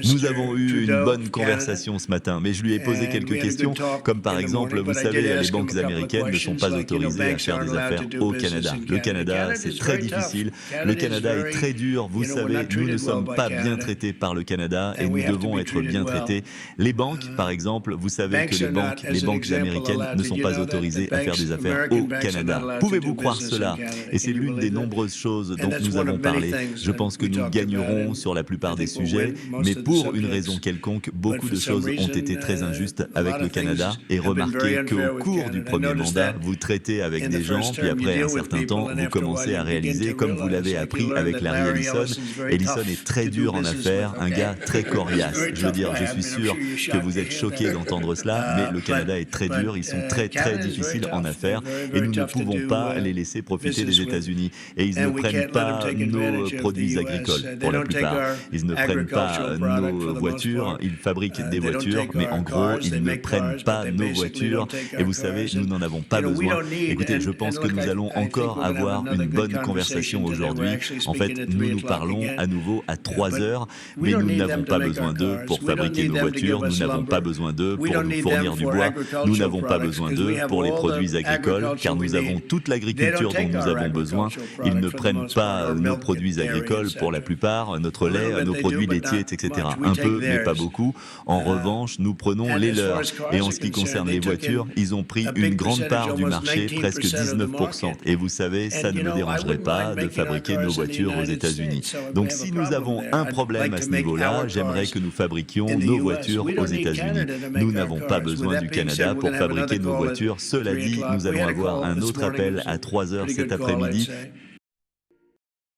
Nous avons eu une bonne conversation ce matin, mais je lui ai posé quelques questions, comme par exemple, vous savez, les banques américaines ne sont pas autorisées à faire des affaires au Canada. Le Canada, c'est très difficile, le Canada est très dur, vous savez, nous ne sommes pas bien traités par le Canada et nous devons être bien traités. Les banques, par exemple, vous savez que les banques américaines ne sont pas autorisées à faire des affaires au Canada. Pouvez-vous croire cela? Et c'est l'une des nombreuses choses dont nous avons parlé. Je pense que nous gagnerons sur la plupart des sujets, mais pour une raison quelconque, beaucoup de choses ont été très injustes avec le Canada. Et remarquez qu'au cours du premier mandat, vous traitez avec des gens, puis après un certain temps, vous commencez à réaliser, comme vous l'avez appris avec Larry Ellison. Ellison est très dur en affaires, un gars très coriace. Je veux dire, je suis sûr que vous êtes choqués d'entendre cela, mais le Canada est très dur, ils sont très très difficiles en affaires et nous ne pouvons pas les laisser profiter des États-Unis. Et ils ne prennent pas nos produits agricoles pour la plupart. Ils ne prennent pas nos voitures, ils fabriquent des voitures, mais en gros, ils ne prennent pas nos voitures. Et vous savez, nous n'en avons pas besoin. Écoutez, je pense que nous allons encore avoir une bonne conversation aujourd'hui. En fait, nous parlons à nouveau à 3 heures, mais nous n'avons pas besoin d'eux pour fabriquer nos voitures, nous n'avons pas besoin d'eux pour nous fournir du bois, nous n'avons pas besoin d'eux pour les produits agricoles, car nous avons toute l'agriculture dont nous avons besoin. Ils ne prennent pas nos produits agricoles pour la plupart, notre lait, nos produits laitiers, etc. Un peu, mais pas beaucoup. En revanche, nous prenons les leurs. Et en ce qui concerne les voitures, ils ont pris une grande part du marché, presque 19%. Et vous savez, ça ne me dérangerait pas de fabriquer nos voitures aux États-Unis. Donc si nous avons un problème à ce niveau-là, j'aimerais que nous fabriquions nos voitures aux États-Unis. Nous n'avons pas besoin du Canada pour fabriquer nos voitures. Cela dit, nous allons avoir un autre appel à 3 heures cet après-midi.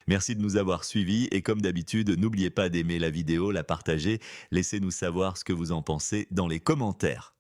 Merci de nous avoir suivis et comme d'habitude, n'oubliez pas d'aimer la vidéo, la partager, laissez-nous savoir ce que vous en pensez dans les commentaires.